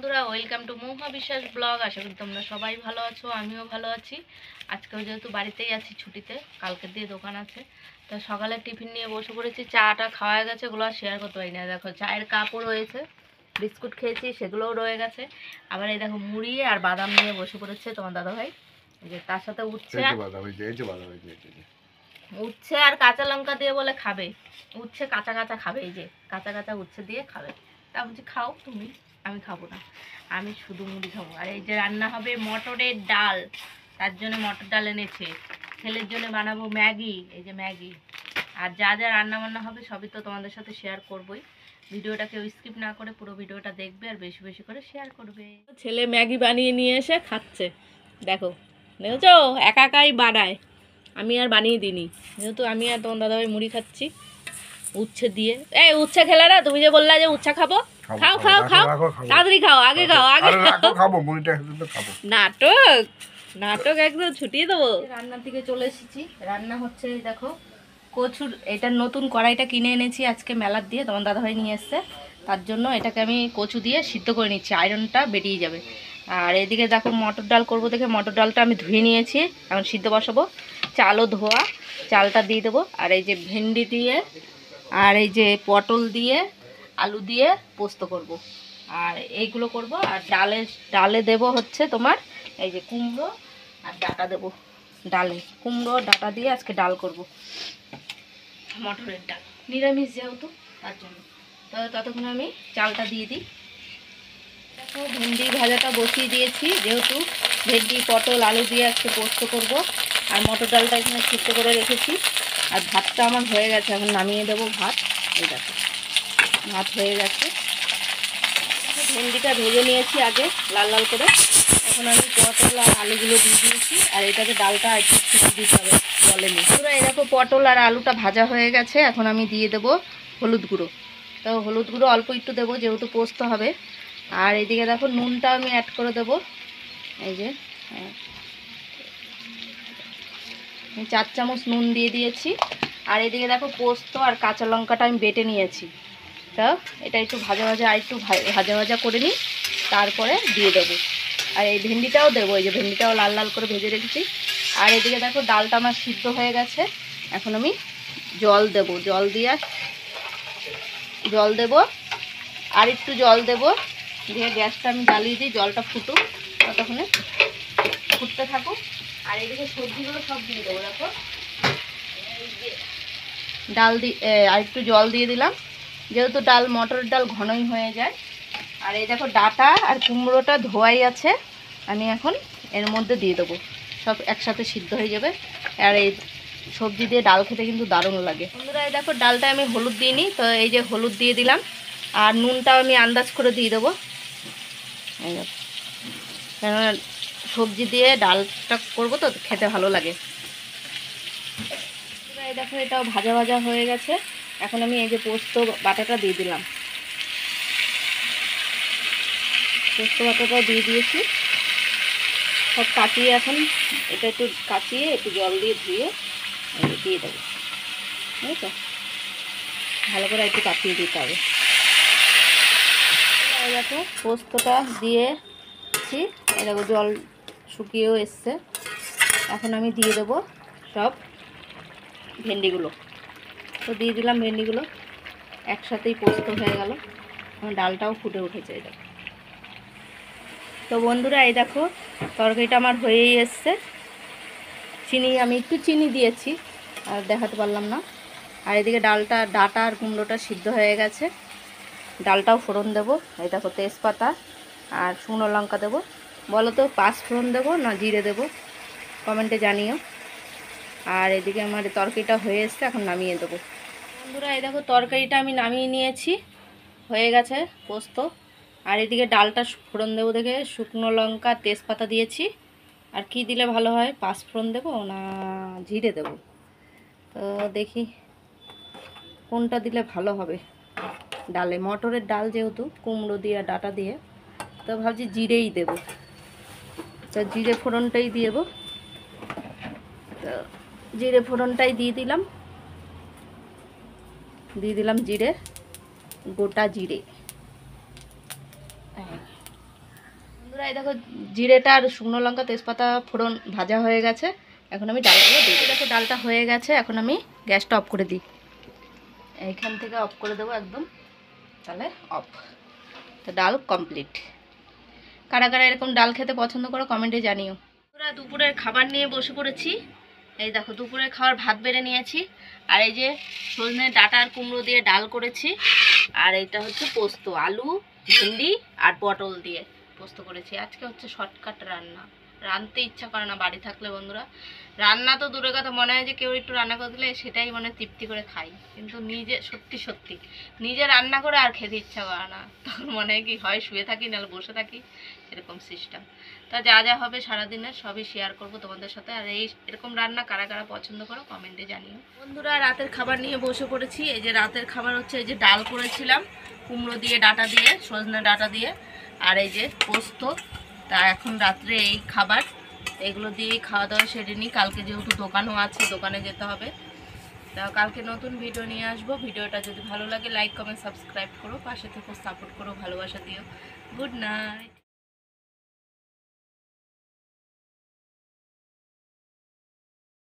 বন্ধুরা, welcome to মহুয়া বিশ্বাস blog. আশা করি তোমরা সবাই ভালো আছো, আমিও ভালো আছি। আজকেও যেহেতু বাড়িতেই আছি ছুটিতে, কালকের দিয়ে দোকান আছে, তো সকালে টিফিন নিয়ে বসে পড়েছি। চাটা খাওয়া গেছে, ওগুলো আর শেয়ার করতে পারি না। দেখো চায়ের কাপও রয়েছে, বিস্কুট খেয়েছি সেগুলোও রয়ে গেছে। আবার এই দেখো মুড়ি আর বাদাম নিয়ে বসে পড়েছে তোমার দাদাভাই। যে তার সাথে উচ্ছে আর কাঁচা লঙ্কা দিয়ে বলে খাবে। উচ্ছে কাঁচা কাঁচা খাবে, এই যে কাঁচা কাঁচা উচ্ছে দিয়ে খাবে। তা বলছি খাও তুমি, আমি খাবো না, আমি শুধু মুড়ি খাবো। আর এই যে রান্না হবে মটরের ডাল, তার জন্য মটর ডাল এনেছে। ছেলের জন্য বানাবো ম্যাগি, এই যে ম্যাগি। আর যা যা রান্না বান্না হবে সবই তো তোমাদের সাথে শেয়ার করবোই। ভিডিওটা কেউ স্কিপ না করে পুরো ভিডিওটা দেখবে আর বেশি বেশি করে শেয়ার করবে। ছেলে ম্যাগি বানিয়ে নিয়ে এসে খাচ্ছে, দেখো দেখেছো, একা একাই বানায়, আমি আর বানিয়ে দিইনি। যেহেতু আমি আর তোমার দাদাভাই মুড়ি খাচ্ছি উচ্ছে দিয়ে। এই উচ্ছে খেলে না, তুমি যে বললা যে উচ্ছে খাবো, খাও খাও খাও, তাড়াতাড়ি খাও, আগে খাও, আগে খাবো। নাটক নাটক একদম ছুটিয়ে দেবো। রান্নার দিকে চলে এসেছি, রান্না হচ্ছে। দেখো কচুর, এটা নতুন কড়াইটা কিনে এনেছি আজকে মেলার দিয়ে, তোমার দাদাভাই নিয়ে এসছে। তার জন্য এটাকে আমি কচু দিয়ে সিদ্ধ করে নিচ্ছি, আয়রনটা বেরিয়ে যাবে। আর এদিকে দেখো মটর ডাল করবো দেখে মটর ডালটা আমি ধুয়ে নিয়েছি, এখন সিদ্ধ বসাবো। চালও ধোয়া, চালটা দিয়ে দেবো। আর এই যে ভেন্ডি দিয়ে আর এই যে পটল দিয়ে আলু দিয়ে পোস্ত করব। আর এইগুলো করব। আর ডালে দেব হচ্ছে তোমার এই যে কুমড়ো আর ডাঁটা দেবো। ডালে কুমড়ো ডাঁটা দিয়ে আজকে ডাল করব, মটরের ডাল, নিরামিষ যেহেতু তার জন্য। তো ততক্ষণ আমি চালটা দিয়ে দিই। দেখো ভেন্ডি ভাজাটা বসিয়ে দিয়েছি, যেহেতু ভেন্ডি পটল আলু দিয়ে আজকে পোস্ত করব। আর মটর ডালটা এখানে সিদ্ধ করে রেখেছি। আর ভাতটা আমার হয়ে গেছে, এখন নামিয়ে দেবো ভাত। এই দেখো ভাত হয়ে গেছে। ভেন্ডিটা ভেজে নিয়েছি আগে লাল লাল করে, এখন আমি পটল আর আলুগুলো দিয়ে দিয়েছি। আর এটাকে ডালটা একটু ছিটে দিতে হবে জলে নিয়ে। পুরো এই দেখো পটল আর আলুটা ভাজা হয়ে গেছে, এখন আমি দিয়ে দেবো হলুদ গুঁড়ো। তো হলুদ গুঁড়ো অল্প একটু দেবো, যেহেতু পোস্ত হবে। আর এদিকে দেখো নুনটা আমি অ্যাড করে দেবো, এই যে 4 চামচ নুন দিয়ে দিয়েছি। আর এদিকে দেখো পোস্ত আর কাঁচা লঙ্কাটা আমি বেটে নিয়েছি। তো এটা একটু ভাজা ভাজা আর একটু ভাজা ভাজা করে নিই, তারপরে দিয়ে দেবো। আর এই ভেন্ডিটাও দেবো, এই যে ভেন্ডিটাও লাল লাল করে ভেজে রেখেছি। আর এদিকে দেখো ডালটা আমার সিদ্ধ হয়ে গেছে, এখন আমি জল দেবো। জল দেবো আর একটু জল দেবো, দিয়ে গ্যাসটা আমি জ্বালিয়ে দিই, জলটা ফুটুক, ততক্ষণে ফুটতে থাকুক। আর এদিকে সবজিগুলো সব দিয়ে দেবো। দেখো এই যে ডাল দিয়ে আর একটু জল দিয়ে দিলাম, যেহেতু ডাল মটরের ডাল ঘনই হয়ে যায়। আর এই দেখো ডাঁটা আর কুমড়োটা ধোয়াই আছে, আমি এখন এর মধ্যে দিয়ে দেবো, সব একসাথে সিদ্ধ হয়ে যাবে। আর এই সবজি দিয়ে ডাল খেতে কিন্তু দারুণ লাগে। বন্ধুরা এই দেখো ডালটা আমি হলুদ দিইনি, তো এই যে হলুদ দিয়ে দিলাম। আর নুনটাও আমি আন্দাজ করে দিয়ে দেবো, এই দেখো, কেননা সবজি দিয়ে ডালটা করবো তো খেতে ভালো লাগে। এই দেখো এটাও ভাজা ভাজা হয়ে গেছে, এখন আমি এই যে পোস্ত বাটাটা দিয়ে দিলাম। পোস্ত বাটাটাও দিয়ে দিয়েছি, সব কাটিয়ে এখন এটা একটু কাটিয়ে একটু জল দিয়ে ধুয়ে দিয়ে দেবো, বুঝেছো? ভালো করে একটু কাটিয়ে দিতে হবে। এই দেখো পোস্তটা দিয়েছি, এই দেখো জল শুকিয়েও এসছে। এখন আমি দিয়ে দেবো সব ভেন্ডিগুলো। তো দিয়ে দিলাম ভেন্ডিগুলো, একসাথেই পোস্ত হয়ে গেল, ডালটাও ফুটে উঠেছে। এই দেখো। তো বন্ধুরা এই দেখো তরকারিটা আমার হয়েই এসছে। আমি একটু চিনি দিয়েছি, আর দেখাতে পারলাম না। আর এদিকে ডাঁটা আর কুমড়োটা সিদ্ধ হয়ে গেছে, ডালটাও ফোড়ন দেবো। এই দেখো তেজপাতা আর শুকনো লঙ্কা দেবো। বলো তো 5 ফোড়ন দেবো না জিরে দেবো, কমেন্টে জানিও। আর এদিকে আমার তরকারিটা হয়ে এসছে, এখন নামিয়ে দেবো। বন্ধুরা এই দেখো তরকারিটা আমি নামিয়ে নিয়েছি, হয়ে গেছে পোস্ত। আর এদিকে ডালটা ফোড়ন দেবো দেখে শুকনো লঙ্কা তেজপাতা দিয়েছি। আর কি দিলে ভালো হয়, 5 ফোড়ন দেবো না জিরে দেবো, তো দেখি কোনটা দিলে ভালো হবে। ডালে মটরের ডাল যেহেতু কুমড়ো দিয়ে ডাঁটা দিয়ে, তো ভাবছি জিরেই দেবো, তো জিরে ফোড়নটাই দিয়ে দেবো। তো জিরে ফোড়নটাই দিয়ে দিলাম জিরে, গোটা জিরে। বন্ধুরা এই দেখো জিরেটা আর শুকনো লঙ্কা তেজপাতা ফোড়ন ভাজা হয়ে গেছে, এখন আমি ডালগুলো দিই। দেখো ডালটা হয়ে গেছে, এখন আমি গ্যাসটা অফ করে দিই। এইখান থেকে অফ করে দেবো একদম, তাহলে অফ। তো ডাল কমপ্লিট। কারা কারা এরকম ডাল খেতে পছন্দ করো কমেন্টে জানিও। পুরো দুপুরের খাবার নিয়ে বসে পড়েছি। এই দেখো দুপুরের খাবার ভাত বেড়ে নিয়েছি, আর এই যে সজনে ডাঁটা আর কুমড়ো দিয়ে ডাল করেছি, আর এটা হচ্ছে পোস্ত, আলু ভেন্ডি আর পটল দিয়ে পোস্ত করেছি। আজকে হচ্ছে শর্টকাট রান্না, রাঁধতে ইচ্ছা করে না বাড়ি থাকলে বন্ধুরা। রান্না তো দূরের কথা, মনে হয় যে কেউ একটু রান্না করে দিলে সেটাই মানে তৃপ্তি করে খাই, কিন্তু নিজে সত্যি সত্যি নিজে রান্না করে আর খেতে ইচ্ছা করে না। তখন মনে হয় কি হয় শুয়ে থাকি নাহলে বসে থাকি, এরকম সিস্টেম। তা যা যা হবে সারাদিনের সবই শেয়ার করব তোমাদের সাথে। আর এরকম রান্না কারা কারা পছন্দ করো কমেন্টে জানিও। বন্ধুরা রাতের খাবার নিয়ে বসে পড়েছি। এই যে রাতের খাবার হচ্ছে এই যে ডাল করেছিলাম কুমড়ো দিয়ে ডাঁটা দিয়ে সজনে ডাঁটা দিয়ে, আর এই যে পোস্ত। তা এখন রাত্রে এই খাবার, এগুলো দিয়েই খাওয়া দাওয়া সেরে নিই। কালকে যেহেতু দোকানও আছে, দোকানে যেতে হবে। তা কালকে নতুন ভিডিও নিয়ে আসবো। ভিডিওটা যদি ভালো লাগে লাইক কমেন্ট সাবস্ক্রাইব করো, পাশে থেকে সাপোর্ট করো, ভালোবাসা দিও। Good night.